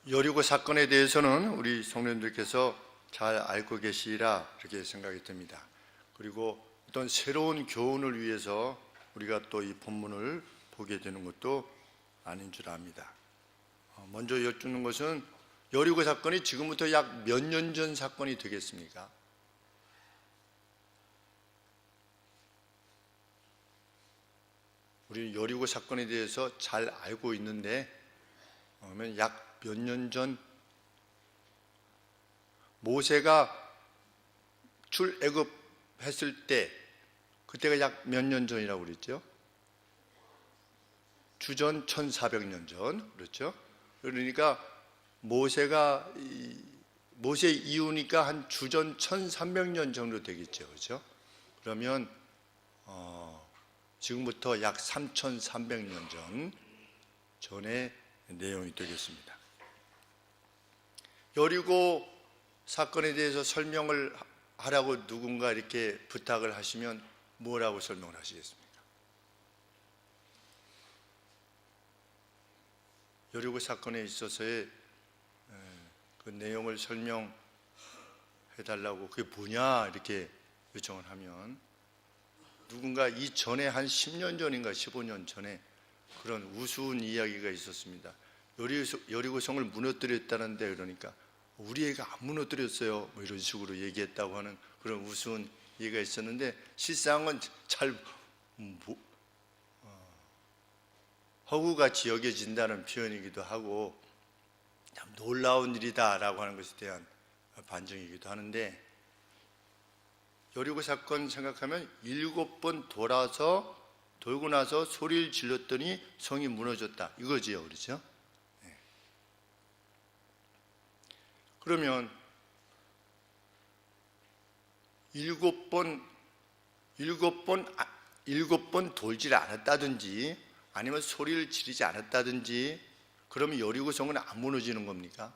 여리고 사건에 대해서는 우리 성도님들께서 잘 알고 계시리라 이렇게 생각이 듭니다. 그리고 어떤 새로운 교훈을 위해서 우리가 또 이 본문을 보게 되는 것도 아닌 줄 압니다. 먼저 여쭙는 것은 여리고 사건이 지금부터 약 몇 년 전 사건이 되겠습니까? 우리는 여리고 사건에 대해서 잘 알고 있는데 약 몇 년 전 모세가 출애굽했을 때 그때가 약 몇 년 전이라고 그랬죠? 주전 1400년 전, 그렇죠? 그러니까 모세 이후니까 한 주전 1300년 정도 되겠죠, 그렇죠? 그러면 지금부터 약 3300년 전의 내용이 되겠습니다. 여리고 사건에 대해서 설명을 하라고 누군가 이렇게 부탁을 하시면 뭐라고 설명을 하시겠습니까? 여리고 사건에 있어서의 그 내용을 설명해 달라고 그게 뭐냐 이렇게 요청을 하면 누군가 이전에 한 10년 전인가 15년 전에 그런 우스운 이야기가 있었습니다. 여리고성을 무너뜨렸다는데 그러니까 우리 애가 안 무너뜨렸어요 뭐 이런 식으로 얘기했다고 하는 그런 우스운 얘기가 있었는데 실상은 잘 허구같이 여겨진다는 표현이기도 하고 참 놀라운 일이다 라고 하는 것에 대한 반증이기도 하는데 여리고 사건 생각하면 7번 돌고 나서 소리를 질렀더니 성이 무너졌다 이거지요, 그렇죠? 네. 그러면 7번 돌질 않았다든지 아니면 소리를 지르지 않았다든지 그러면 여리고성은 안 무너지는 겁니까?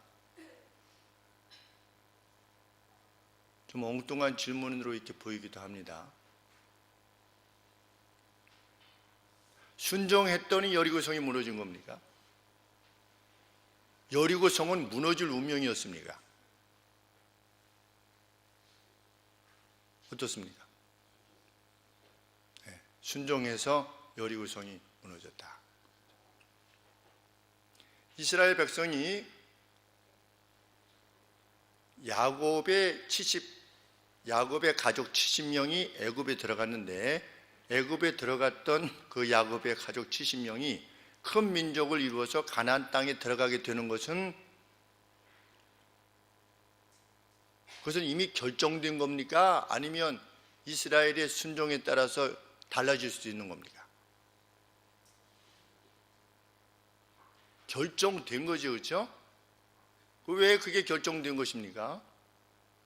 좀 엉뚱한 질문으로 이렇게 보이기도 합니다. 순종했더니 여리고성이 무너진 겁니까? 여리고성은 무너질 운명이었습니까? 어떻습니까? 네, 순종해서 여리고성이 무너졌다. 이스라엘 백성이 야곱의 가족 70명이 애굽에 들어갔는데 애굽에 들어갔던 그 야곱의 가족 70명이 큰 민족을 이루어서 가나안 땅에 들어가게 되는 것은 그것은 이미 결정된 겁니까? 아니면 이스라엘의 순종에 따라서 달라질 수도 있는 겁니까? 결정된 거죠, 그렇죠? 왜 그게 결정된 것입니까?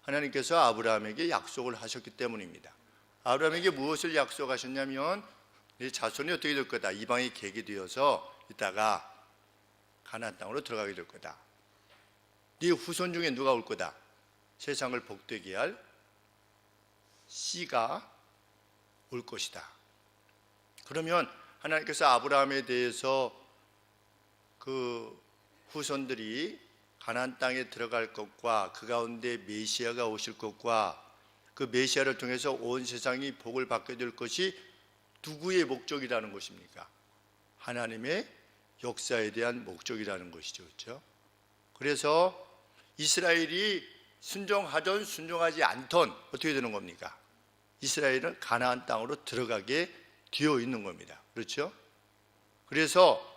하나님께서 아브라함에게 약속을 하셨기 때문입니다. 아브라함에게 무엇을 약속하셨냐면 네 자손이 어떻게 될 거다. 이방이 계게 되어서 이따가 가나안 땅으로 들어가게 될 거다. 네 후손 중에 누가 올 거다. 세상을 복되게 할 씨가 올 것이다. 그러면 하나님께서 아브라함에 대해서 그 후손들이 가나안 땅에 들어갈 것과 그 가운데 메시아가 오실 것과 그 메시아를 통해서 온 세상이 복을 받게 될 것이 누구의 목적이라는 것입니까? 하나님의 역사에 대한 목적이라는 것이죠, 그렇죠? 그래서 이스라엘이 순종하든 순종하지 않든 어떻게 되는 겁니까? 이스라엘은 가나안 땅으로 들어가게 되어 있는 겁니다, 그렇죠? 그래서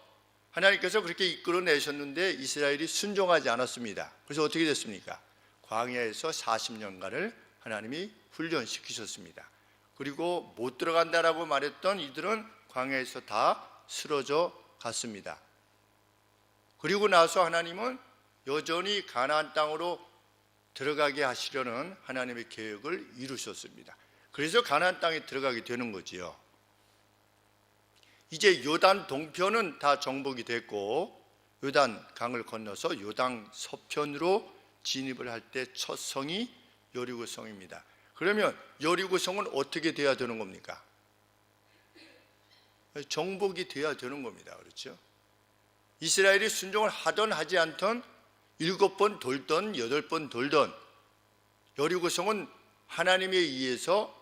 하나님께서 그렇게 이끌어내셨는데 이스라엘이 순종하지 않았습니다. 그래서 어떻게 됐습니까? 광야에서 40년간을 하나님이 훈련시키셨습니다. 그리고 못 들어간다라고 말했던 이들은 광야에서 다 쓰러져 갔습니다. 그리고 나서 하나님은 여전히 가나안 땅으로 들어가게 하시려는 하나님의 계획을 이루셨습니다. 그래서 가나안 땅에 들어가게 되는 거지요. 이제 요단 동편은 다 정복이 됐고 요단 강을 건너서 요단 서편으로 진입을 할 때 첫 성이 여리고성입니다. 그러면 여리고성은 어떻게 돼야 되는 겁니까? 정복이 돼야 되는 겁니다. 그렇죠? 이스라엘이 순종을 하든 하지 않든 7번 돌던 8번 돌던 여리고성은 하나님에 의해서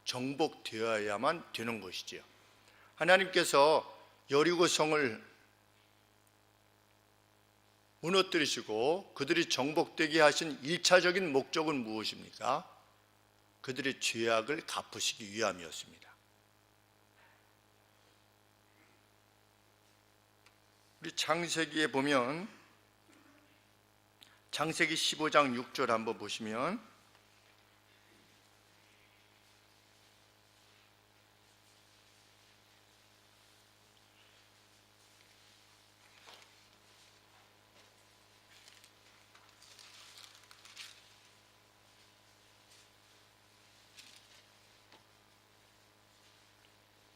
정복되어야만 되는 것이지요. 하나님께서 여리고성을 무너뜨리시고 그들이 정복되게 하신 1차적인 목적은 무엇입니까? 그들의 죄악을 갚으시기 위함이었습니다. 우리 창세기에 보면 창세기 15장 6절 한번 보시면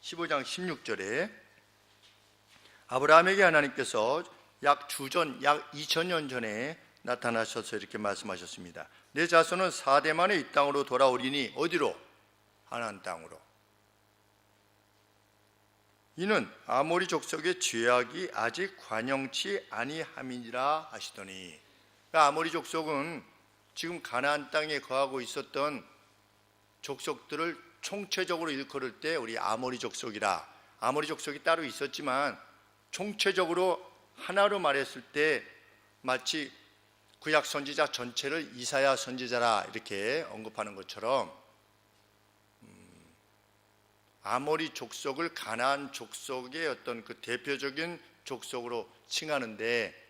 (15장 16절에) 아브라함에게 하나님께서 약 주전 약 2000년 전에 나타나셔서 이렇게 말씀하셨습니다. 내 자손은 4대 만에 이 땅으로 돌아오리니 어디로? 가나안 땅으로. 이는 아모리 족속의 죄악이 아직 관영치 아니함이니라 하시더니, 그러니까 아모리 족속은 지금 가나안 땅에 거하고 있었던 족속들을 총체적으로 일컬을 때 우리 아모리 족속이라, 아모리 족속이 따로 있었지만 총체적으로 하나로 말했을 때 마치 구약 선지자 전체를 이사야 선지자라 이렇게 언급하는 것처럼 아모리 족속을 가나안 족속의 어떤 그 대표적인 족속으로 칭하는데,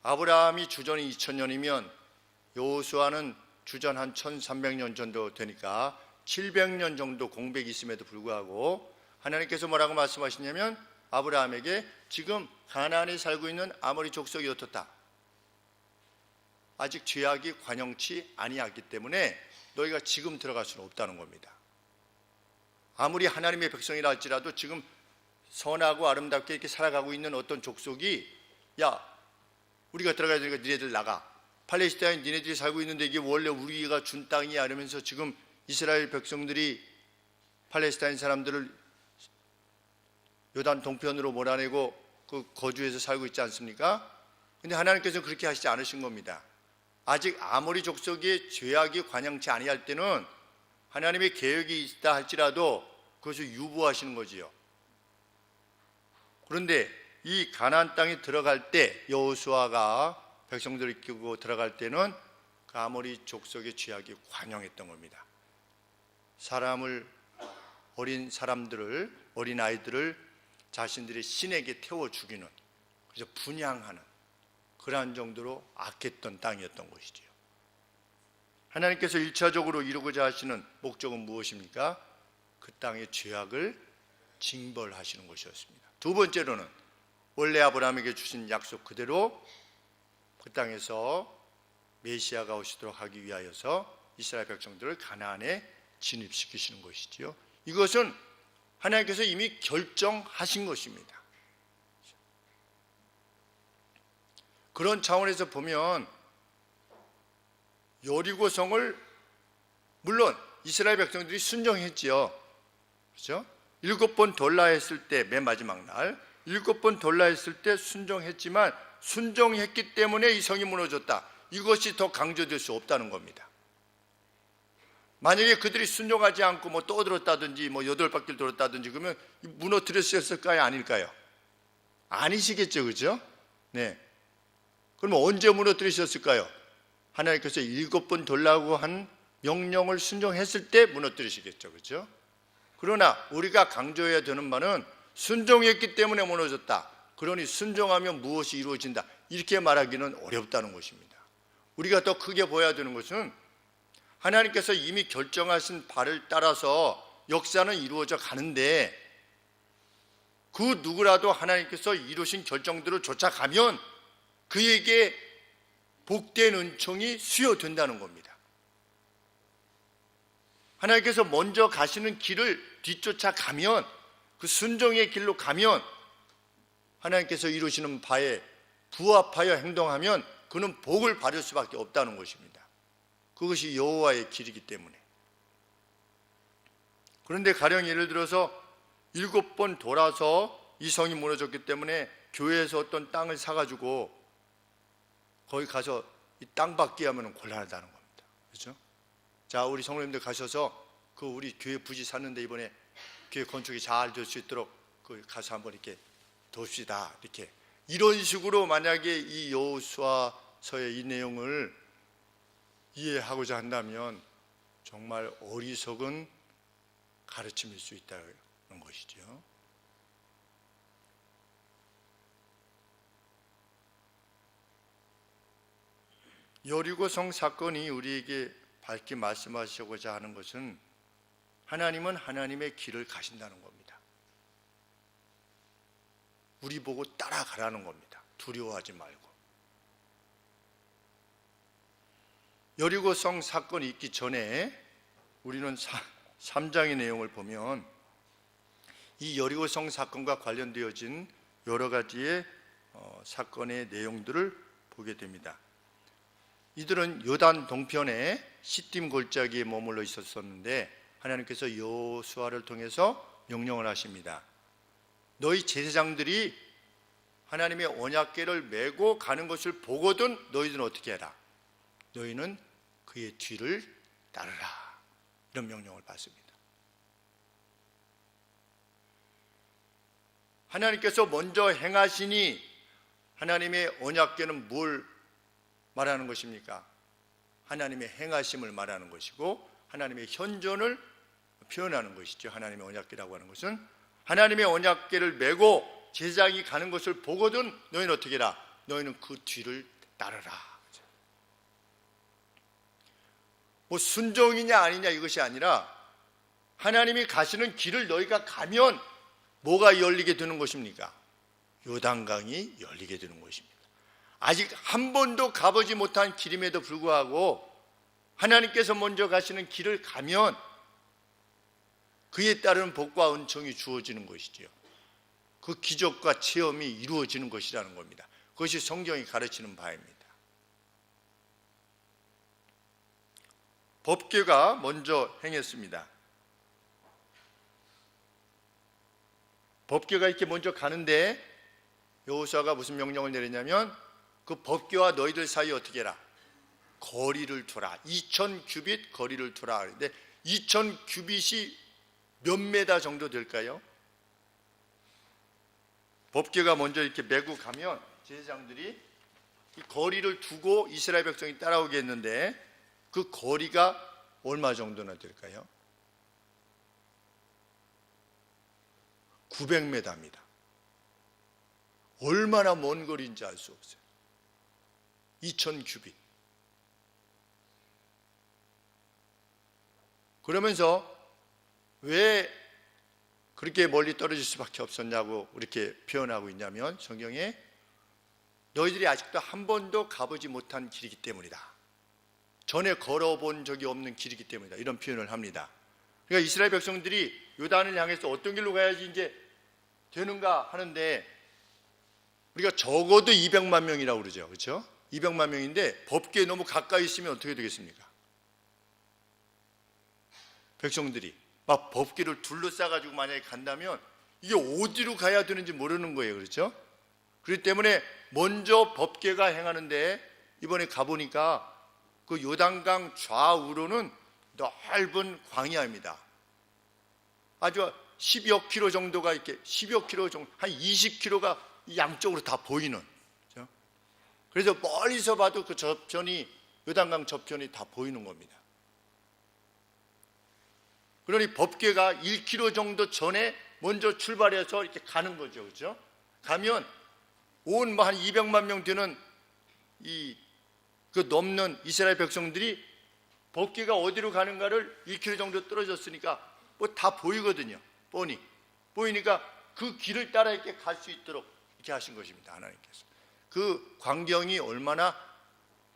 아브라함이 주전 2000년이면 여호수아는 주전 한 1300년 정도 되니까 700년 정도 공백이 있음에도 불구하고 하나님께서 뭐라고 말씀하시냐면 아브라함에게 지금 가나안에 살고 있는 아모리 족속이 어떻다? 아직 죄악이 관영치 아니하기 때문에 너희가 지금 들어갈 수는 없다는 겁니다. 아무리 하나님의 백성이라 할지라도 지금 선하고 아름답게 이렇게 살아가고 있는 어떤 족속이 야, 우리가 들어가야 되니까 니네들 나가. 팔레스타인 니네들이 살고 있는데 이게 원래 우리가 준 땅이야 이러면서 지금 이스라엘 백성들이 팔레스타인 사람들을 요단 동편으로 몰아내고 그 거주해서 살고 있지 않습니까? 근데 하나님께서 그렇게 하시지 않으신 겁니다. 아직 아모리 족속의 죄악이 관영치 아니할 때는 하나님의 계획이 있다 할지라도 그것을 유보하시는 거지요. 그런데 이 가나안 땅에 들어갈 때 여호수아가 백성들을 이끌고 들어갈 때는 그 아모리 족속의 죄악이 관영했던 겁니다. 어린 사람들을, 어린 아이들을 자신들의 신에게 태워 죽이는, 그래서 분향하는 그러한 정도로 악했던 땅이었던 것이지요. 하나님께서 1차적으로 이루고자 하시는 목적은 무엇입니까? 그 땅의 죄악을 징벌하시는 것이었습니다. 두 번째로는 원래 아브라함에게 주신 약속 그대로 그 땅에서 메시아가 오시도록 하기 위하여서 이스라엘 백성들을 가나안에 진입시키시는 것이지요. 이것은 하나님께서 이미 결정하신 것입니다. 그런 차원에서 보면 여리고성을 물론 이스라엘 백성들이 순종했지요. 그렇죠? 7번 돌라 했을 때, 맨 마지막 날 7번 돌라 했을 때 순종했지만 순종했기 때문에 이 성이 무너졌다. 이것이 더 강조될 수 없다는 겁니다. 만약에 그들이 순종하지 않고 뭐 떠들었다든지 뭐 8바퀴를 돌았다든지 그러면 무너뜨렸을까요? 아닐까요? 아니시겠죠, 그죠? 네. 그러면 언제 무너뜨리셨을까요? 하나님께서 7번 돌라고 한 명령을 순종했을 때 무너뜨리시겠죠, 그죠? 그러나 우리가 강조해야 되는 바는 순종했기 때문에 무너졌다. 그러니 순종하면 무엇이 이루어진다. 이렇게 말하기는 어렵다는 것입니다. 우리가 더 크게 보여야 되는 것은 하나님께서 이미 결정하신 바를 따라서 역사는 이루어져 가는데 그 누구라도 하나님께서 이루신 결정들을 쫓아가면 그에게 복된 은총이 수여된다는 겁니다. 하나님께서 먼저 가시는 길을 뒤쫓아가면, 그 순종의 길로 가면 하나님께서 이루시는 바에 부합하여 행동하면 그는 복을 받을 수밖에 없다는 것입니다. 그것이 여호와의 길이기 때문에. 그런데 가령 예를 들어서 7번 돌아서 이 성이 무너졌기 때문에 교회에서 어떤 땅을 사가지고 거기 가서 이 땅 받기 하면 곤란하다는 겁니다. 그렇죠? 자, 우리 성도님들 가셔서 그 우리 교회 부지 샀는데 이번에 교회 건축이 잘 될 수 있도록 그 가서 한번 이렇게 돕시다. 이렇게 이런 식으로 만약에 이 여호수아서의 이 내용을 이해하고자 한다면 정말 어리석은 가르침일 수 있다는 것이죠. 여리고성 사건이 우리에게 밝게 말씀하시고자 하는 것은 하나님은 하나님의 길을 가신다는 겁니다. 우리 보고 따라가라는 겁니다. 두려워하지 말고. 여리고성 사건이 있기 전에 우리는 3장의 내용을 보면 이 여리고성 사건과 관련되어진 여러 가지의 사건의 내용들을 보게 됩니다. 이들은 요단 동편에 시딤 골짜기에 머물러 있었는데 하나님께서 여호수아를 통해서 명령을 하십니다. 너희 제사장들이 하나님의 언약궤를 메고 가는 것을 보거든 너희들은 어떻게 해라? 너희는 그의 뒤를 따르라. 이런 명령을 받습니다. 하나님께서 먼저 행하시니 하나님의 언약궤는 뭘 말하는 것입니까? 하나님의 행하심을 말하는 것이고 하나님의 현존을 표현하는 것이죠. 하나님의 언약궤라고 하는 것은 하나님의 언약궤를 메고 제사장이 가는 것을 보거든 너희는 어떻게 해라? 너희는 그 뒤를 따르라. 뭐 순종이냐 아니냐 이것이 아니라 하나님이 가시는 길을 너희가 가면 뭐가 열리게 되는 것입니까? 요단강이 열리게 되는 것입니다. 아직 한 번도 가보지 못한 길임에도 불구하고 하나님께서 먼저 가시는 길을 가면 그에 따른 복과 은총이 주어지는 것이지요. 그 기적과 체험이 이루어지는 것이라는 겁니다. 그것이 성경이 가르치는 바입니다. 법궤가 먼저 행했습니다. 법궤가 이렇게 먼저 가는데 여호수아가 무슨 명령을 내렸냐면 그 법궤와 너희들 사이에 어떻게 해라? 거리를 두라. 2000규빗 거리를 두라. 그런데 2000규빗이 몇 메다 정도 될까요? 법궤가 먼저 이렇게 메고 가면 제사장들이 이 거리를 두고 이스라엘 백성이 따라오게 했는데 그 거리가 얼마 정도나 될까요? 900m입니다. 얼마나 먼 거리인지 알 수 없어요. 2000규빗. 그러면서 왜 그렇게 멀리 떨어질 수밖에 없었냐고 이렇게 표현하고 있냐면 성경에 너희들이 아직도 한 번도 가보지 못한 길이기 때문이다. 전에 걸어본 적이 없는 길이기 때문이다. 이런 표현을 합니다. 그러니까 이스라엘 백성들이 요단을 향해서 어떤 길로 가야지 이제 되는가 하는데 우리가 적어도 200만 명이라고 그러죠. 그렇죠? 200만 명인데 법궤에 너무 가까이 있으면 어떻게 되겠습니까? 백성들이 막 법궤를 둘러싸가지고 만약에 간다면 이게 어디로 가야 되는지 모르는 거예요. 그렇죠? 그렇기 때문에 먼저 법궤가 행하는데 이번에 가보니까 그 요단강 좌우로는 넓은 광야입니다. 아주 10여 킬로 정도가 이렇게 10여 킬로 정도, 한 20킬로가 양쪽으로 다 보이는. 그렇죠? 그래서 멀리서 봐도 그 저편이 요단강 저편이 다 보이는 겁니다. 그러니 법궤가 1킬로 정도 전에 먼저 출발해서 이렇게 가는 거죠. 그렇죠? 가면 온 뭐 한 200만 명 되는 그 넘는 이스라엘 백성들이 법궤가 어디로 가는가를 1km 정도 떨어졌으니까 뭐 다 보이거든요. 뻔히 보이니까 그 길을 따라 이렇게 갈 수 있도록 이렇게 하신 것입니다. 하나님께서. 그 광경이 얼마나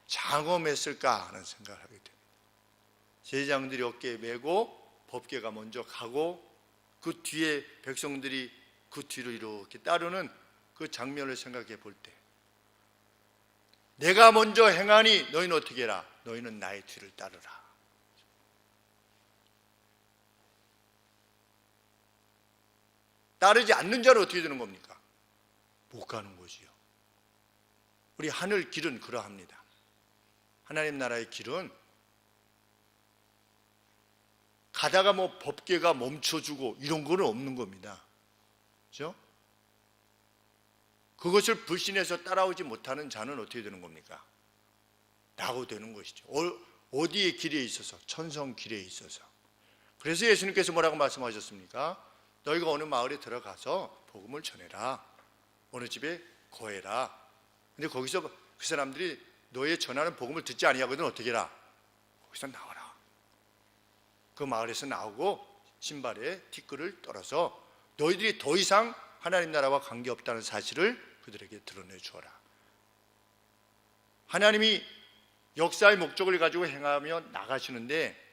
장엄했을까 하는 생각을 하게 됩니다. 제사장들이 어깨에 메고 법궤가 먼저 가고 그 뒤에 백성들이 그 뒤를 이렇게 따르는 그 장면을 생각해 볼 때 내가 먼저 행하니 너희는 어떻게 해라? 너희는 나의 뒤를 따르라. 따르지 않는 자는 어떻게 되는 겁니까? 못 가는 거지요. 우리 하늘 길은 그러합니다. 하나님 나라의 길은 가다가 뭐 법궤가 멈춰주고 이런 거는 없는 겁니다. 그렇죠? 그것을 불신해서 따라오지 못하는 자는 어떻게 되는 겁니까? 낙오되는 것이죠. 어디의 길에 있어서? 천성 길에 있어서. 그래서 예수님께서 뭐라고 말씀하셨습니까? 너희가 어느 마을에 들어가서 복음을 전해라. 어느 집에 거해라. 근데 거기서 그 사람들이 너의 전하는 복음을 듣지 아니하거든 어떻게 해라? 거기서 나와라. 그 마을에서 나오고 신발에 티끌을 떨어서 너희들이 더 이상 하나님 나라와 관계없다는 사실을 그들에게 드러내 주어라. 하나님이 역사의 목적을 가지고 행하며 나가시는데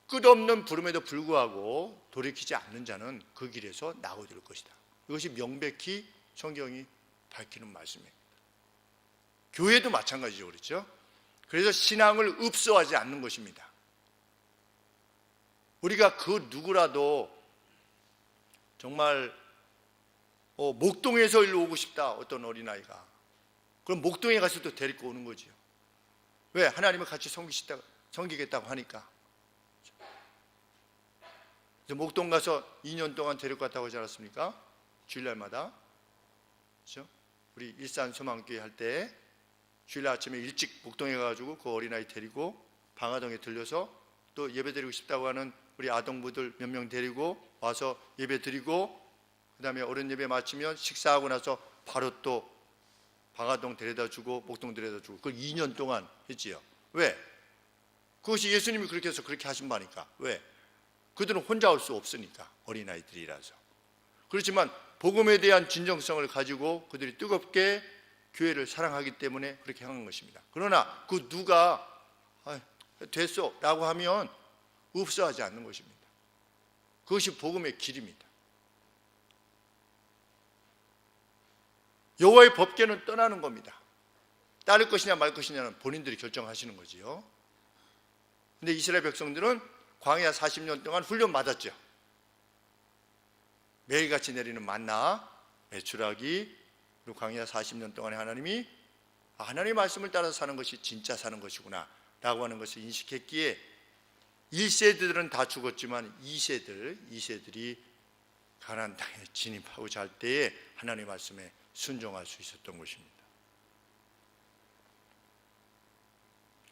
끝없는 부름에도 불구하고 돌이키지 않는 자는 그 길에서 낙오될 것이다. 이것이 명백히 성경이 밝히는 말씀입니다. 교회도 마찬가지죠. 그렇죠? 그래서 신앙을 읍소하지 않는 것입니다. 우리가 그 누구라도 정말 목동에서 일로 오고 싶다. 어떤 어린아이가. 그럼 목동에 가서 또 데리고 오는 거지요. 왜? 하나님을 같이 섬기겠다고 하니까. 목동 가서 2년 동안 데리고 갔다고 하지 않았습니까? 주일날마다. 그렇죠? 우리 일산 소망교회 할 때 주일날 아침에 일찍 목동에 가가지고 그 어린아이 데리고 방화동에 들려서 또 예배 드리고 싶다고 하는 우리 아동부들 몇 명 데리고 와서 예배 드리고 그 다음에 어른 예배 마치면 식사하고 나서 바로 또 방화동 데려다 주고 목동 데려다 주고 그걸 2년 동안 했지요. 왜? 그것이 예수님이 그렇게 해서 그렇게 하신 바니까. 왜? 그들은 혼자 올 수 없으니까. 어린아이들이라서. 그렇지만 복음에 대한 진정성을 가지고 그들이 뜨겁게 교회를 사랑하기 때문에 그렇게 행한 것입니다. 그러나 그 누가 됐어 라고 하면 읍소하지 않는 것입니다. 그것이 복음의 길입니다. 여호와의 법궤는 떠나는 겁니다. 따를 것이냐 말 것이냐는 본인들이 결정하시는 거지요. 근데 이스라엘 백성들은 광야 40년 동안 훈련 받았죠. 매일같이 내리는 만나, 메추라기, 그리고 광야 40년 동안에 하나님이 하나님의 말씀을 따라서 사는 것이 진짜 사는 것이구나 라고 하는 것을 인식했기에 1세들은 다 죽었지만 2세들이 가나안 땅에 진입하고자 할 때에 하나님의 말씀에 순종할 수 있었던 것입니다.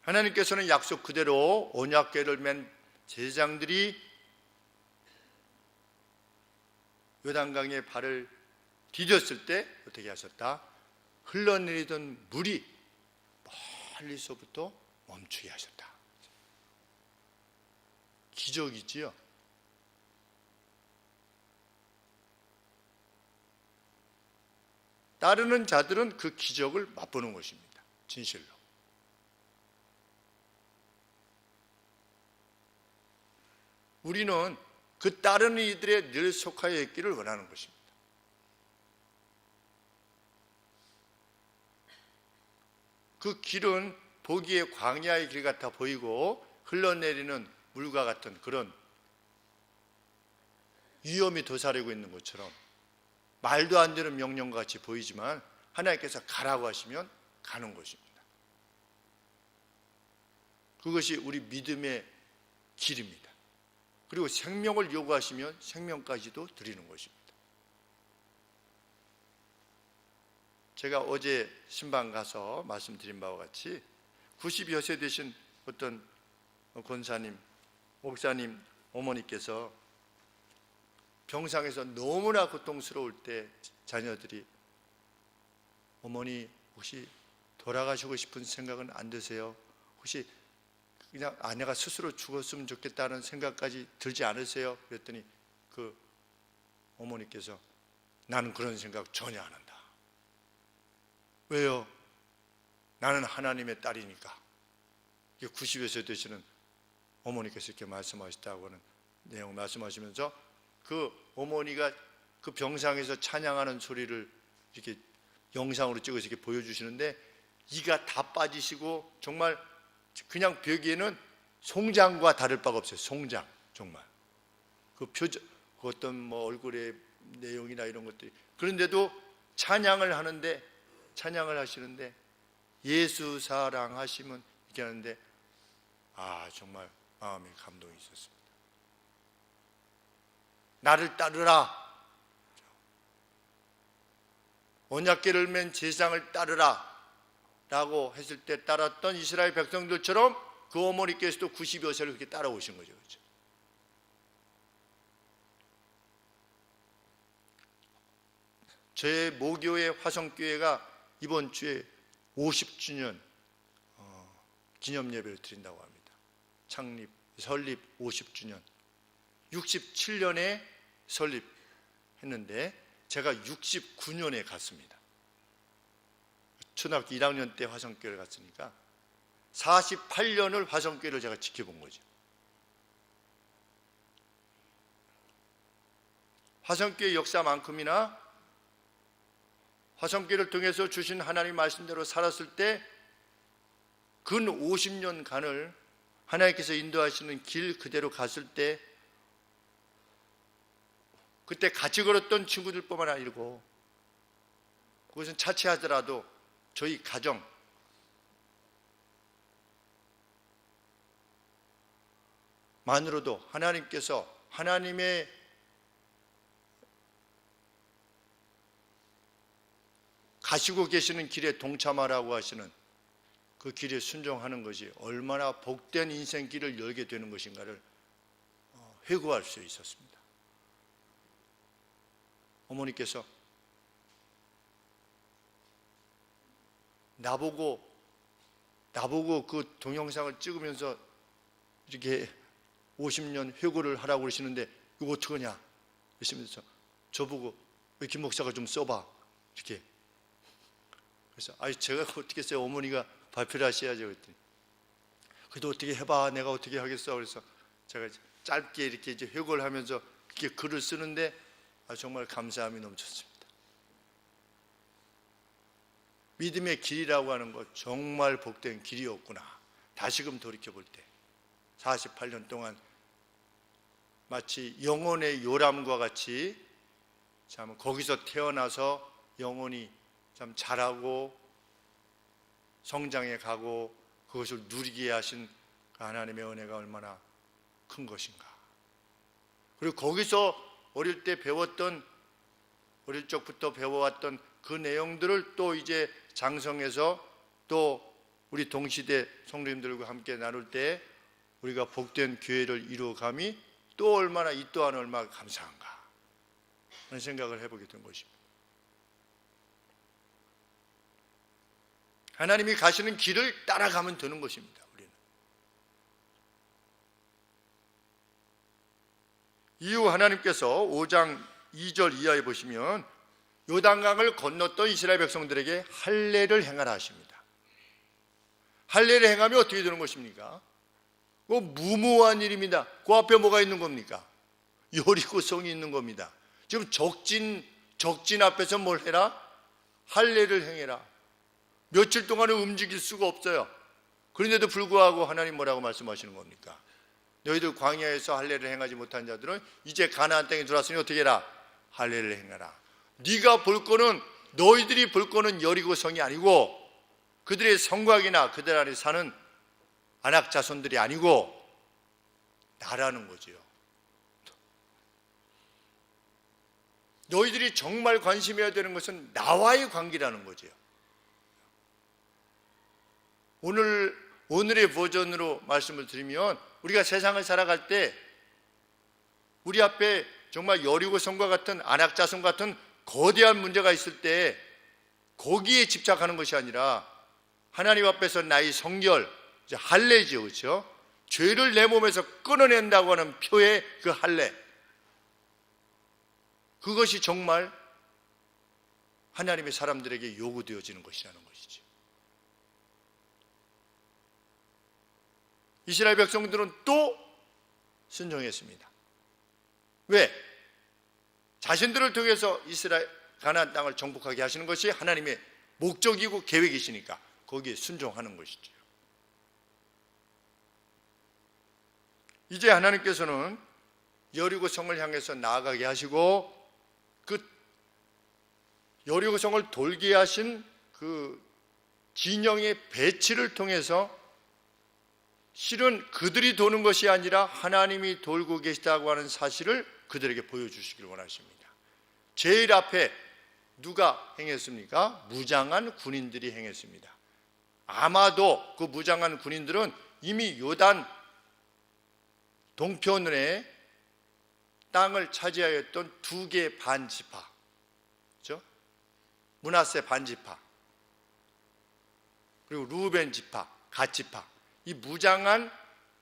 하나님께서는 약속 그대로 언약궤를 맨 제사장들이 요단강에 발을 디뎠을 때 어떻게 하셨다? 흘러내리던 물이 멀리서부터 멈추게 하셨다. 기적이지요. 따르는 자들은 그 기적을 맛보는 것입니다. 진실로. 우리는 그 따르는 이들에 늘 속하여 있기를 원하는 것입니다. 그 길은 보기에 광야의 길 같아 보이고 흘러내리는 물과 같은 그런 위험이 도사리고 있는 것처럼 말도 안 되는 명령과 같이 보이지만 하나님께서 가라고 하시면 가는 것입니다. 그것이 우리 믿음의 길입니다. 그리고 생명을 요구하시면 생명까지도 드리는 것입니다. 제가 어제 신방 가서 말씀드린 바와 같이 90여 세 되신 어떤 권사님, 목사님 어머니께서 병상에서 너무나 고통스러울 때 자녀들이 어머니 혹시 돌아가시고 싶은 생각은 안 드세요? 혹시 그냥 아내가 스스로 죽었으면 좋겠다는 생각까지 들지 않으세요? 그랬더니 그 어머니께서 나는 그런 생각 전혀 안 한다. 왜요? 나는 하나님의 딸이니까. 90여 세 되시는 어머니께서 이렇게 말씀하셨다고 하는 내용 말씀하시면서 그 어머니가 그 병상에서 찬양하는 소리를 이렇게 영상으로 찍어서 이렇게 보여주시는데 이가 다 빠지시고 정말 그냥 벽에는 송장과 다를 바가 없어요. 송장 정말 그 표정, 그 어떤 뭐 얼굴의 내용이나 이런 것들이 그런데도 찬양을 하는데 찬양을 하시는데 예수 사랑하시면 이렇게 하는데 정말 마음에 감동이 있었습니다. 나를 따르라, 언약궤를 맨 제사장을 따르라 라고 했을 때 따랐던 이스라엘 백성들처럼 그 어머니께서도 90여 세를 그렇게 따라오신 거죠. 그렇죠? 제 모교회 화성교회가 이번 주에 50주년 기념 예배를 드린다고 합니다. 설립 50주년. 67년에 설립했는데 제가 69년에 갔습니다. 초등학교 1학년 때 화성교회를 갔으니까 48년을 화성교회를 제가 지켜본 거죠. 화성교회 역사만큼이나 화성교회를 통해서 주신 하나님 말씀대로 살았을 때 근 50년간을 하나님께서 인도하시는 길 그대로 갔을 때 그때 같이 걸었던 친구들뿐만 아니고 그것은 차치하더라도 저희 가정, 만으로도 하나님께서 하나님의 가시고 계시는 길에 동참하라고 하시는 그 길에 순종하는 것이 얼마나 복된 인생길을 열게 되는 것인가를 회고할 수 있었습니다. 어머니께서 나보고 그 동영상을 찍으면서 이렇게 50년 회고를 하라고 그러시는데 이거 어떡하냐 이러시면서 저보고 김 목사가 좀 써봐 이렇게. 그래서 제가 어떻게 써요? 어머니가 발표를 하셔야죠. 그랬더니 그래도 어떻게 해봐, 내가 어떻게 하겠어. 그래서 제가 짧게 이렇게 이제 회고를 하면서 이렇게 글을 쓰는데 정말 감사함이 넘쳤습니다. 믿음의 길이라고 하는 것 정말 복된 길이었구나. 다시금 돌이켜볼 때 48년 동안 마치 영혼의 요람과 같이 참 거기서 태어나서 영혼이 참 자라고 성장해 가고 그것을 누리게 하신 하나님의 은혜가 얼마나 큰 것인가. 그리고 거기서 어릴 때 배웠던, 어릴 적부터 배워왔던 그 내용들을 또 이제 장성해서 또 우리 동시대 성도님들과 함께 나눌 때 우리가 복된 교회를 이루어감이 또 얼마나, 이 또한 얼마나 감사한가 하는 생각을 해보게 된 것입니다. 하나님이 가시는 길을 따라가면 되는 것입니다. 우리는 이후 하나님께서 5장 2절 이하에 보시면 요단강을 건넜던 이스라엘 백성들에게 할례를 행하라 하십니다. 할례를 행하면 어떻게 되는 것입니까? 그거 무모한 일입니다. 그 앞에 뭐가 있는 겁니까? 여리고성이 있는 겁니다. 지금 적진 앞에서 뭘 해라? 할례를 행해라. 며칠 동안은 움직일 수가 없어요. 그런데도 불구하고 하나님 뭐라고 말씀하시는 겁니까? 너희들 광야에서 할례를 행하지 못한 자들은 이제 가나안 땅에 들어왔으니 어떻게 해라? 할례를 행하라. 네가 볼 거는, 너희들이 볼 거는 여리고성이 아니고 그들의 성곽이나 그들 안에 사는 안악 자손들이 아니고 나라는 거지요. 너희들이 정말 관심해야 되는 것은 나와의 관계라는 거지요. 오늘의 버전으로 말씀을 드리면 우리가 세상을 살아갈 때 우리 앞에 정말 여리고성과 같은 안악자손 같은 거대한 문제가 있을 때 거기에 집착하는 것이 아니라 하나님 앞에서 나의 성결, 할례죠, 그렇죠? 죄를 내 몸에서 끊어낸다고 하는 표의 그 할례, 그것이 정말 하나님의 사람들에게 요구되어지는 것이라는 것이죠. 이스라엘 백성들은 또 순종했습니다. 왜? 자신들을 통해서 이스라엘 가나안 땅을 정복하게 하시는 것이 하나님의 목적이고 계획이시니까 거기에 순종하는 것이죠. 이제 하나님께서는 여리고성을 향해서 나아가게 하시고 그 여리고성을 돌게 하신 그 진영의 배치를 통해서 실은 그들이 도는 것이 아니라 하나님이 돌고 계시다고 하는 사실을 그들에게 보여주시기를 원하십니다. 제일 앞에 누가 행했습니까? 무장한 군인들이 행했습니다. 아마도 그 무장한 군인들은 이미 요단 동편에 땅을 차지하였던 2개 반지파, 그렇죠? 므낫세 반지파, 그리고 루벤 지파, 갓 지파, 이 무장한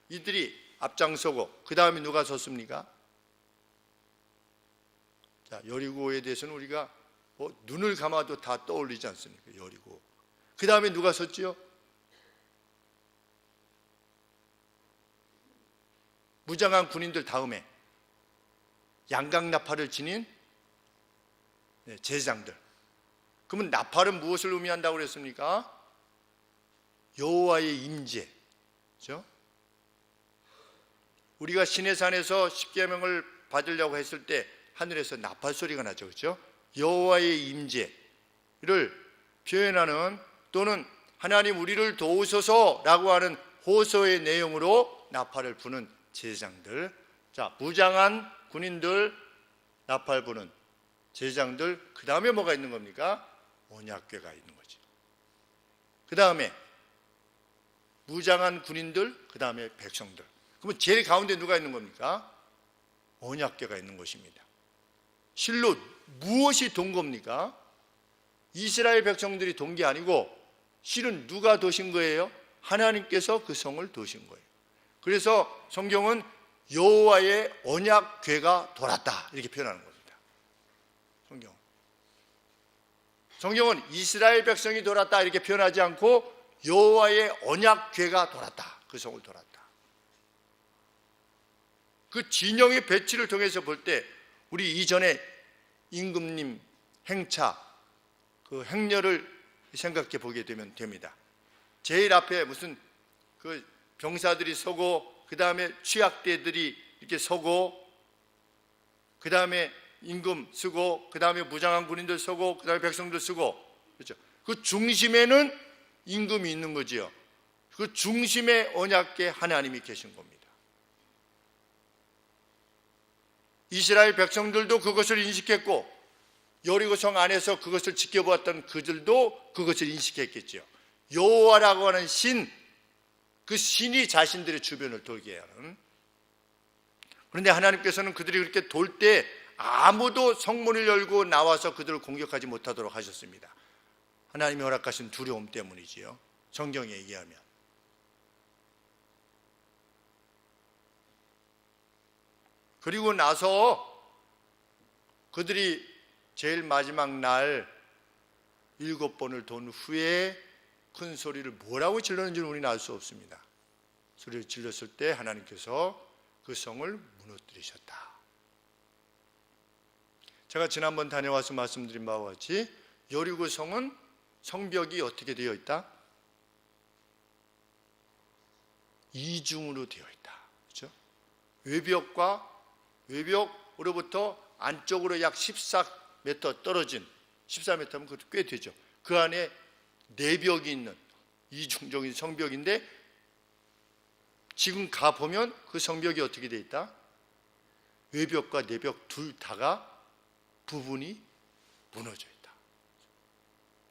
이들이 앞장서고 그 다음에 누가 섰습니까? 자, 여리고에 대해서는 우리가 눈을 감아도 다 떠올리지 않습니까? 여리고. 그 다음에 누가 섰지요? 무장한 군인들 다음에 양강나팔을 지닌 제사장들. 그러면 나팔은 무엇을 의미한다고 그랬습니까? 여호와의 임재. 그렇죠? 우리가 시내산에서 십계명을 받으려고 했을 때 하늘에서 나팔 소리가 나죠. 그렇죠? 여호와의 임재를 표현하는, 또는 하나님 우리를 도우소서라고 하는 호소의 내용으로 나팔을 부는 제사장들. 자, 무장한 군인들, 나팔 부는 제사장들. 그 다음에 뭐가 있는 겁니까? 언약궤가 있는 거죠. 그 다음에 무장한 군인들, 그 다음에 백성들. 그러면 제일 가운데 누가 있는 겁니까? 언약궤가 있는 것입니다. 실로 무엇이 돈 겁니까? 이스라엘 백성들이 돈 게 아니고 실은 누가 도신 거예요? 하나님께서 그 성을 도신 거예요. 그래서 성경은 여호와의 언약궤가 돌았다 이렇게 표현하는 겁니다. 성경은 이스라엘 백성이 돌았다 이렇게 표현하지 않고 여호와의 언약궤가 돌았다, 그 성을 돌았다. 그 진영의 배치를 통해서 볼 때 우리 이전에 임금님 행차, 그 행렬을 생각해 보게 되면 됩니다. 제일 앞에 무슨 그 병사들이 서고, 그 다음에 취약대들이 이렇게 서고, 그 다음에 임금 서고, 그 다음에 무장한 군인들 서고, 그 다음에 백성들 서고, 그렇죠? 그 중심에는 임금이 있는 거지요. 그 중심에 언약궤 하나님이 계신 겁니다. 이스라엘 백성들도 그것을 인식했고 여리고성 안에서 그것을 지켜보았던 그들도 그것을 인식했겠죠. 여호와라고 하는 신, 그 신이 자신들의 주변을 돌게 하는. 그런데 하나님께서는 그들이 그렇게 돌 때 아무도 성문을 열고 나와서 그들을 공격하지 못하도록 하셨습니다. 하나님이 허락하신 두려움 때문이지요. 성경에 얘기하면. 그리고 나서 그들이 제일 마지막 날 7번을 돈 후에 큰 소리를 뭐라고 질렀는지는 우리는 알 수 없습니다. 소리를 질렀을 때 하나님께서 그 성을 무너뜨리셨다. 제가 지난번 다녀와서 말씀드린 바와 같이 여리고 성은 성벽이 어떻게 되어 있다? 이중으로 되어 있다. 그렇죠? 외벽으로부터 안쪽으로 약 14m 떨어진, 14m면 그것도 꽤 되죠. 그 안에 내벽이 있는 이중적인 성벽인데 지금 가보면 그 성벽이 어떻게 되어 있다? 외벽과 내벽 둘 다가 부분이 무너져 있다.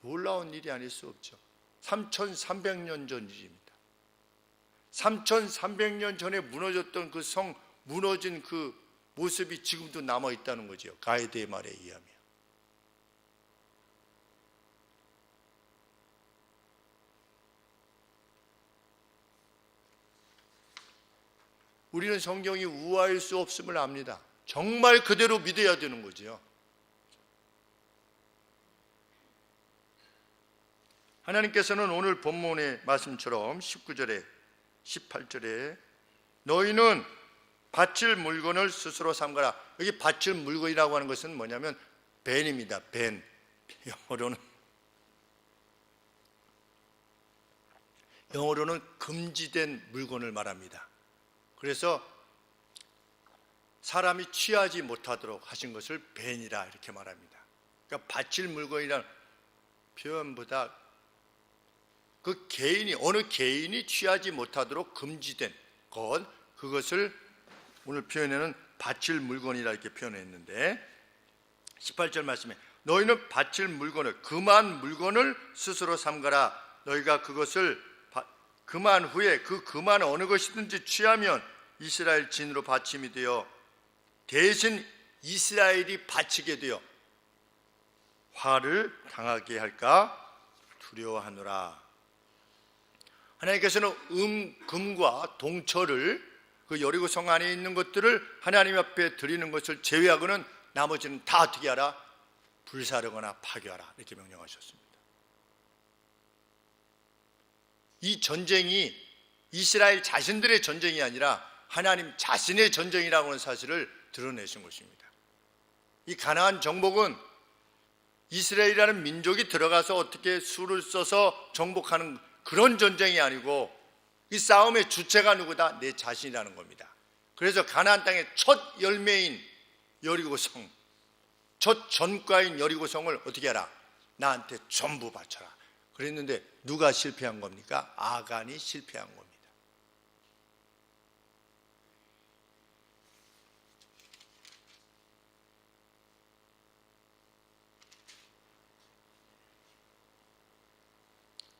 놀라운 일이 아닐 수 없죠. 3300년 전 일입니다. 3300년 전에 무너졌던 그 성, 무너진 그 모습이 지금도 남아있다는 거죠. 가이드의 말에 의하면. 우리는 성경이 우아할 수 없음을 압니다. 정말 그대로 믿어야 되는 거죠. 하나님께서는 오늘 본문의 말씀처럼 19절에 18절에 너희는 바칠 물건을 스스로 삼가라. 여기 바칠 물건이라고 하는 것은 뭐냐면 벤입니다. 벤. 영어로는 금지된 물건을 말합니다. 그래서 사람이 취하지 못하도록 하신 것을 벤이라 이렇게 말합니다. 그러니까 바칠 물건이란 표현보다 그 개인이, 어느 개인이 취하지 못하도록 금지된 것, 그것을 오늘 표현에는 바칠 물건이라 이렇게 표현했는데, 18절 말씀에 너희는 바칠 물건을, 금한 물건을 스스로 삼가라. 너희가 그것을 금한 후에 그 금한 어느 것이든지 취하면 이스라엘 진으로 바침이 되어 대신 이스라엘이 바치게 되어 화를 당하게 할까 두려워하노라. 하나님께서는 금과 동철을, 그 여리고성 안에 있는 것들을 하나님 앞에 드리는 것을 제외하고는 나머지는 다 어떻게 하라? 불사르거나 파괴하라, 이렇게 명령하셨습니다. 이 전쟁이 이스라엘 자신들의 전쟁이 아니라 하나님 자신의 전쟁이라고 하는 사실을 드러내신 것입니다. 이 가나안 정복은 이스라엘이라는 민족이 들어가서 어떻게 수를 써서 정복하는 그런 전쟁이 아니고, 이 싸움의 주체가 누구다? 내 자신이라는 겁니다. 그래서 가나안 땅의 첫 열매인 여리고성, 첫 전과인 여리고성을 어떻게 하라? 나한테 전부 바쳐라. 그랬는데 누가 실패한 겁니까? 아간이 실패한 겁니다.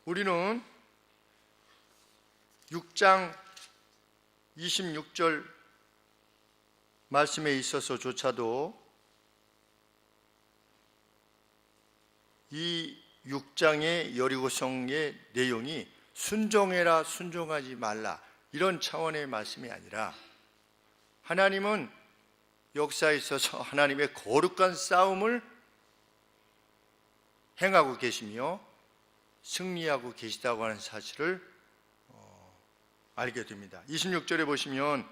우리는 6장 26절 말씀에 있어서조차도 이 6장의 여리고성의 내용이 순종해라, 순종하지 말라, 이런 차원의 말씀이 아니라, 하나님은 역사에 있어서 하나님의 거룩한 싸움을 행하고 계시며 승리하고 계시다고 하는 사실을 알게 됩니다. 26절에 보시면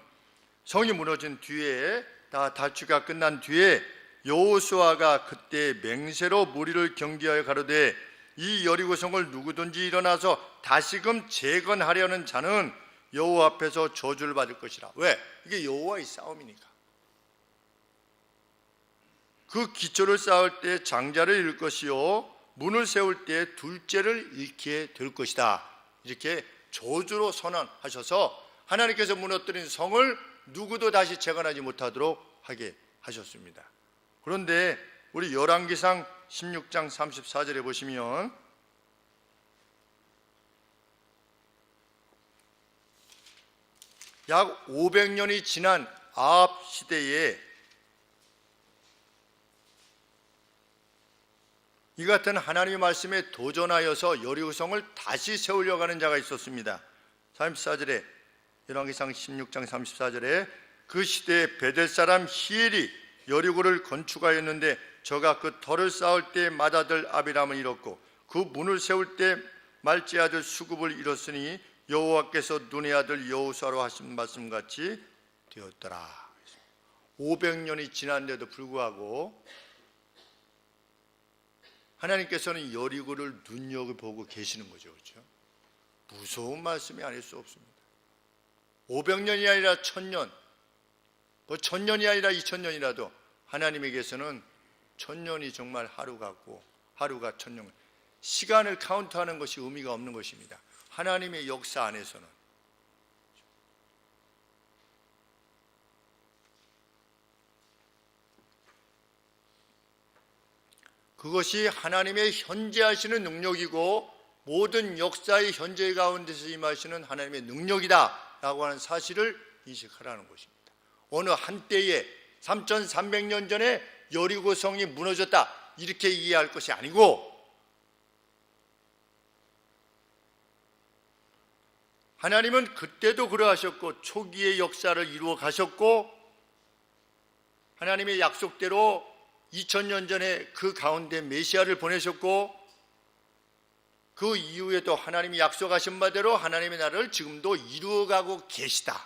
성이 무너진 뒤에, 다 다투가 끝난 뒤에 여호수아가 그때 맹세로 무리를 경계하여 가로되 이 여리고성을 누구든지 일어나서 다시금 재건하려는 자는 여호와 앞에서 저주를 받을 것이라. 왜? 이게 여호와의 싸움이니까. 그 기초를 쌓을 때 장자를 잃을 것이요 문을 세울 때 둘째를 잃게 될 것이다. 이렇게 저주로 선언하셔서 하나님께서 무너뜨린 성을 누구도 다시 재건하지 못하도록 하게 하셨습니다. 그런데 우리 열왕기상 16장 34절에 보시면 약 500년이 지난 아합 시대에 이 같은 하나님의 말씀에 도전하여서 여리고성을 다시 세우려고 하는 자가 있었습니다. 34절에, 열왕기상 16장 34절에 그 시대에 베델 사람 히엘이 여리고를 건축하였는데 저가 그 터를 쌓을 때 맏아들 아비람을 잃었고 그 문을 세울 때 말제 아들 수굽을 잃었으니 여호와께서 눈의 아들 여호수아로 하신 말씀같이 되었더라. 500년이 지났는데도 불구하고 하나님께서는 여리고를 눈여겨보고 계시는 거죠. 그렇죠? 무서운 말씀이 아닐 수 없습니다. 500년이 아니라 1000년, 뭐 1000년이 아니라 2000년이라도 하나님에게서는 1000년이 정말 하루 같고 하루가 1000년, 시간을 카운트하는 것이 의미가 없는 것입니다. 하나님의 역사 안에서는. 그것이 하나님의 현재하시는 능력이고 모든 역사의 현재 가운데서 임하시는 하나님의 능력이다 라고 하는 사실을 인식하라는 것입니다. 어느 한때에 3300년 전에 여리고성이 무너졌다 이렇게 이해할 것이 아니고, 하나님은 그때도 그러하셨고 초기의 역사를 이루어 가셨고 하나님의 약속대로 2000년 전에 그 가운데 메시아를 보내셨고 그 이후에도 하나님이 약속하신 바대로 하나님의 나라를 지금도 이루어가고 계시다.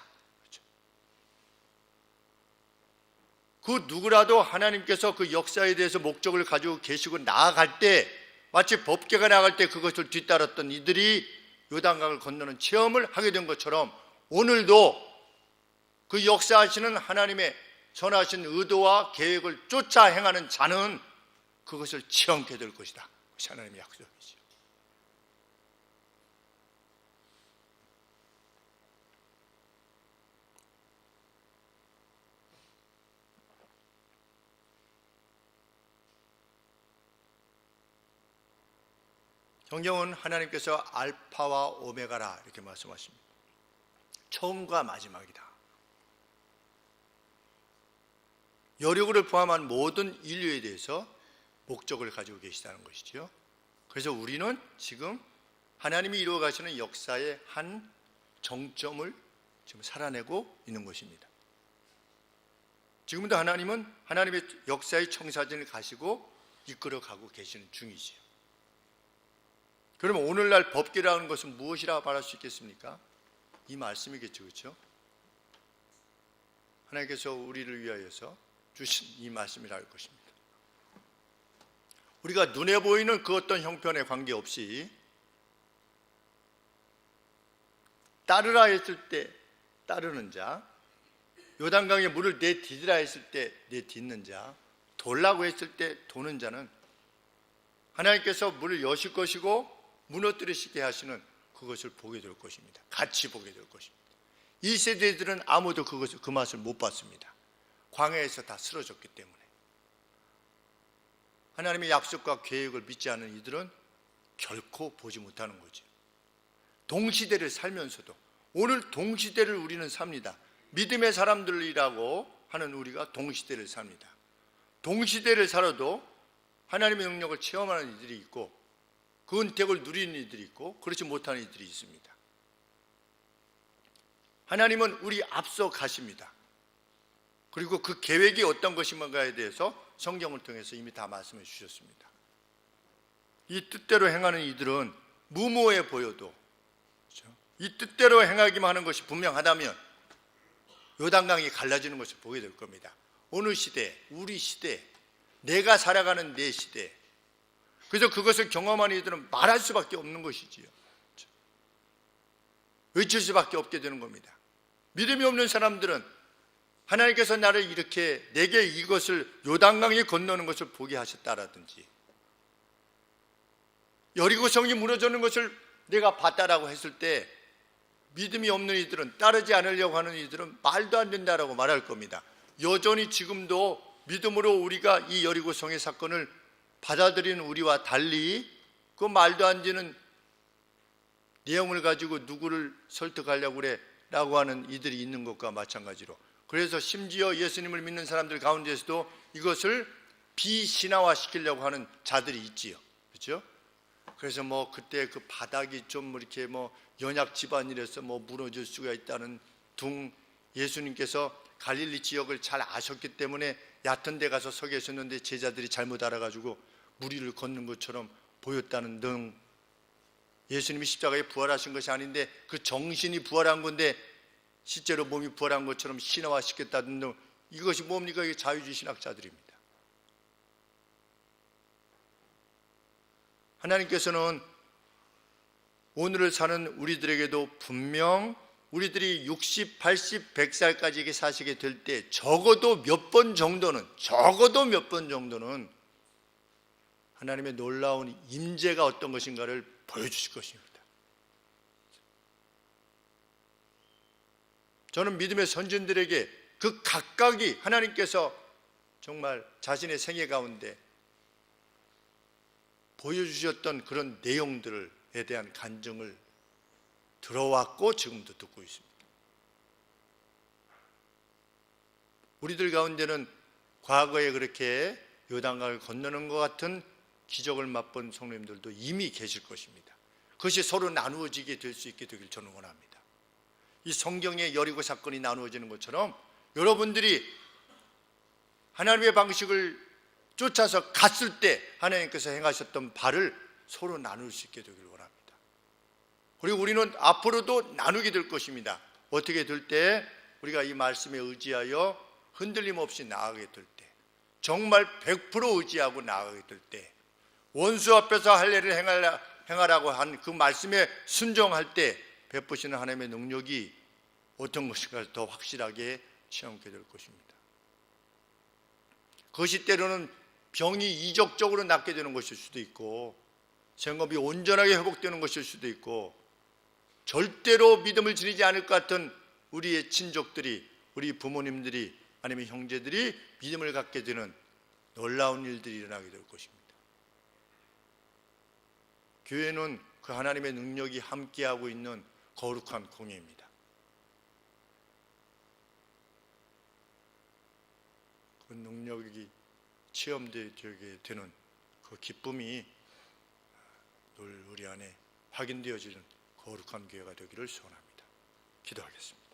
그 누구라도 하나님께서 그 역사에 대해서 목적을 가지고 계시고 나아갈 때, 마치 법궤가 나아갈 때 그것을 뒤따랐던 이들이 요단강을 건너는 체험을 하게 된 것처럼 오늘도 그 역사하시는 하나님의 선하신 의도와 계획을 쫓아 행하는 자는 그것을 체험하게 될 것이다. 그것이 하나님의 약속이죠. 성경은 하나님께서 알파와 오메가라 이렇게 말씀하십니다. 처음과 마지막이다. 여리고를 포함한 모든 인류에 대해서 목적을 가지고 계시다는 것이죠. 그래서 우리는 지금 하나님이 이루어 가시는 역사의 한 정점을 지금 살아내고 있는 것입니다. 지금도 하나님은 하나님의 역사의 청사진을 가시고 이끌어 가고 계시는 중이지요. 그러면 오늘날 법계라는 것은 무엇이라 말할 수 있겠습니까? 이 말씀이겠죠, 그렇죠? 하나님께서 우리를 위하여서 주신 이 말씀이라 할 것입니다. 우리가 눈에 보이는 그 어떤 형편에 관계없이 따르라 했을 때 따르는 자, 요단강에 물을 내디디라 했을 때 내딛는 자, 돌라고 했을 때 도는 자는 하나님께서 물을 여실 것이고 무너뜨리시게 하시는 그것을 보게 될 것입니다. 같이 보게 될 것입니다. 이 세대들은 아무도 그 맛을 못 봤습니다. 광야에서 다 쓰러졌기 때문에. 하나님의 약속과 계획을 믿지 않는 이들은 결코 보지 못하는 거죠. 동시대를 살면서도 오늘 동시대를 우리는 삽니다. 믿음의 사람들이라고 하는 우리가 동시대를 삽니다. 동시대를 살아도 하나님의 능력을 체험하는 이들이 있고 그 은택을 누리는 이들이 있고 그렇지 못하는 이들이 있습니다. 하나님은 우리 앞서 가십니다. 그리고 그 계획이 어떤 것인가에 대해서 성경을 통해서 이미 다 말씀해 주셨습니다. 이 뜻대로 행하는 이들은 무모해 보여도 그렇죠? 이 뜻대로 행하기만 하는 것이 분명하다면 요단강이 갈라지는 것을 보게 될 겁니다. 어느 시대, 우리 시대, 내가 살아가는 내 시대. 그래서 그것을 경험하는 이들은 말할 수밖에 없는 것이지요. 외칠 수밖에 없게 되는 겁니다. 믿음이 없는 사람들은 하나님께서 나를 이렇게 내게 이것을 요단강에 건너는 것을 보게 하셨다라든지 여리고성이 무너지는 것을 내가 봤다라고 했을 때 믿음이 없는 이들은 따르지 않으려고 하는 이들은 말도 안 된다라고 말할 겁니다. 여전히 지금도 믿음으로 우리가 이 여리고성의 사건을 받아들이는 우리와 달리 그 말도 안 되는 내용을 가지고 누구를 설득하려고 그래 라고 하는 이들이 있는 것과 마찬가지로 그래서 심지어 예수님을 믿는 사람들 가운데서도 이것을 비신화화시키려고 하는 자들이 있지요. 그렇죠? 그래서 뭐 그때 그 바닥이 좀 이렇게 뭐 연약 집안이라서 뭐 무너질 수가 있다는 둥 예수님께서 갈릴리 지역을 잘 아셨기 때문에 얕은 데 가서 서 계셨는데 제자들이 잘못 알아가지고 무리를 걷는 것처럼 보였다는 등 예수님이 십자가에 부활하신 것이 아닌데 그 정신이 부활한 건데 실제로 몸이 부활한 것처럼 신화화시켰다는 등 이것이 뭡니까? 이게 자유주의 신학자들입니다. 하나님께서는 오늘을 사는 우리들에게도 분명 우리들이 60, 80, 100살까지 사시게 될 때 적어도 몇 번 정도는 하나님의 놀라운 임재가 어떤 것인가를 보여주실 것입니다. 저는 믿음의 선진들에게 그 각각이 하나님께서 정말 자신의 생애 가운데 보여주셨던 그런 내용들에 대한 간증을 들어왔고 지금도 듣고 있습니다. 우리들 가운데는 과거에 그렇게 요단강을 건너는 것 같은 기적을 맛본 성도님들도 이미 계실 것입니다. 그것이 서로 나누어지게 될 수 있게 되길 저는 원합니다. 이 성경의 여리고 사건이 나누어지는 것처럼 여러분들이 하나님의 방식을 쫓아서 갔을 때 하나님께서 행하셨던 바를 서로 나눌 수 있게 되길 원합니다. 그리고 우리는 앞으로도 나누게 될 것입니다. 어떻게 될 때? 우리가 이 말씀에 의지하여 흔들림 없이 나아가게 될 때, 정말 100% 의지하고 나아가게 될 때, 원수 앞에서 할례를 행하라고 한 그 말씀에 순종할 때 베푸시는 하나님의 능력이 어떤 것인가 더 확실하게 체험하게 될 것입니다. 그것이 때로는 병이 이적적으로 낫게 되는 것일 수도 있고 생업이 온전하게 회복되는 것일 수도 있고, 절대로 믿음을 지니지 않을 것 같은 우리의 친족들이, 우리 부모님들이, 아니면 형제들이 믿음을 갖게 되는 놀라운 일들이 일어나게 될 것입니다. 교회는 그 하나님의 능력이 함께하고 있는 거룩한 공예입니다. 그 능력이 체험되게 되는 그 기쁨이 늘 우리 안에 확인되어지는 거룩한 교회가 되기를 소원합니다. 기도하겠습니다.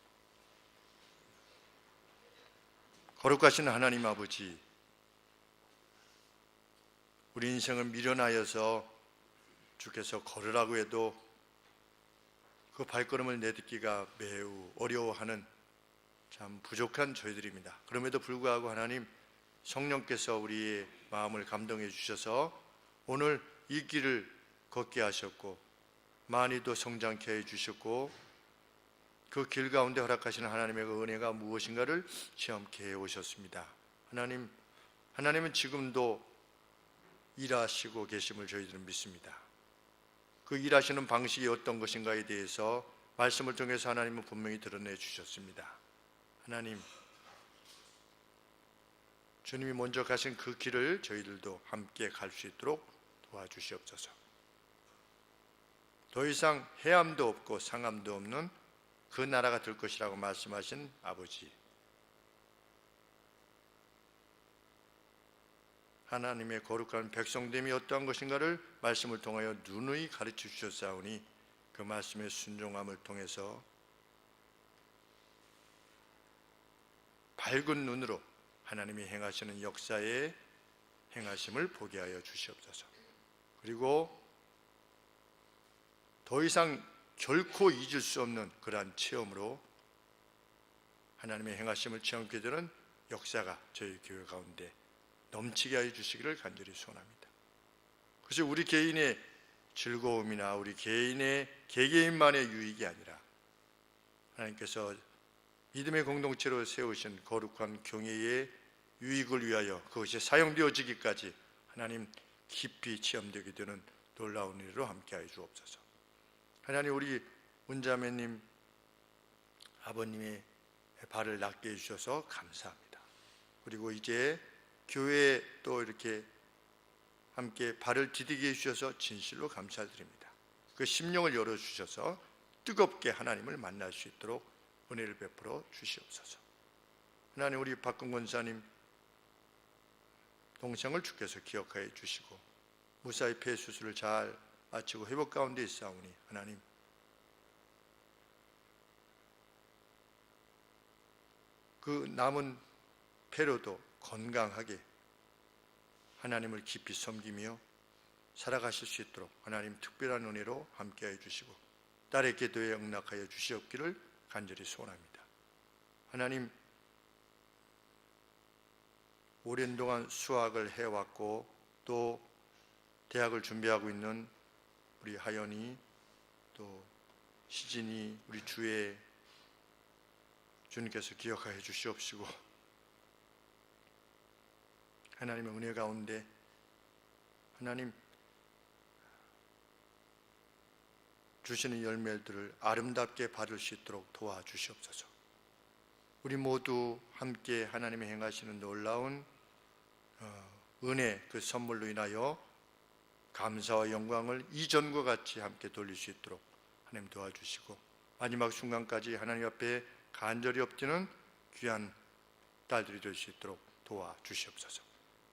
거룩하신 하나님 아버지, 우리 인생을 미련하여서 주께서 걸으라고 해도 그 발걸음을 내딛기가 매우 어려워하는 참 부족한 저희들입니다. 그럼에도 불구하고 하나님, 성령께서 우리의 마음을 감동해 주셔서 오늘 이 길을 걷게 하셨고, 많이 더 성장케 해 주셨고, 그 길 가운데 허락하시는 하나님의 그 은혜가 무엇인가를 체험케 해 오셨습니다. 하나님은 지금도 일하시고 계심을 저희들은 믿습니다. 그 일하시는 방식이 어떤 것인가에 대해서 말씀을 통해서 하나님은 분명히 드러내 주셨습니다. 하나님, 주님이 먼저 가신 그 길을 저희들도 함께 갈 수 있도록 도와주시옵소서. 더 이상 해함도 없고 상함도 없는 그 나라가 될 것이라고 말씀하신 아버지, 하나님의 거룩한 백성됨이 어떠한 것인가를 말씀을 통하여 누누이 가르쳐 주셨사오니 그 말씀의 순종함을 통해서 밝은 눈으로 하나님이 행하시는 역사의 행하심을 보게 하여 주시옵소서. 그리고 더 이상 결코 잊을 수 없는 그러한 체험으로 하나님의 행하심을 체험하게 되는 역사가 저희 교회 가운데 넘치게 하여 주시기를 간절히 소원합니다. 그것이 우리 개인의 즐거움이나 우리 개인의 개개인만의 유익이 아니라 하나님께서 믿음의 공동체로 세우신 거룩한 교회의 유익을 위하여 그것이 사용되어지기까지 하나님 깊이 체험되게 되는 놀라운 일로 함께하여 주옵소서. 하나님, 우리 문자매님 아버님의 발을 낫게 해주셔서 감사합니다. 그리고 이제 교회에 또 이렇게 함께 발을 디디게 해주셔서 진실로 감사드립니다. 그 심령을 열어주셔서 뜨겁게 하나님을 만날 수 있도록 은혜를 베풀어 주시옵소서. 하나님, 우리 박근 권사님 동생을 주께서 기억하여 주시고 무사히 폐 수술을 잘 마치고 회복 가운데 있사오니 하나님, 그 남은 폐로도 건강하게 하나님을 깊이 섬기며 살아가실 수 있도록 하나님 특별한 은혜로 함께하여 주시고 딸의 기도에 응답하여 주시옵기를 간절히 소원합니다. 하나님, 오랜 동안 수학을 해왔고 또 대학을 준비하고 있는 우리 하연이, 또 시진이, 우리 주의 주님께서 기억하여 주시옵시고 하나님의 은혜 가운데 하나님 주시는 열매들을 아름답게 받을 수 있도록 도와주시옵소서. 우리 모두 함께 하나님의 행하시는 놀라운 은혜, 그 선물로 인하여 감사와 영광을 이전과 같이 함께 돌릴 수 있도록 하나님 도와주시고 마지막 순간까지 하나님 앞에 간절히 엎드리는 귀한 딸들이 될 수 있도록 도와주시옵소서.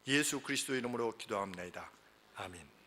예수 그리스도의 이름으로 기도합니다. 아멘.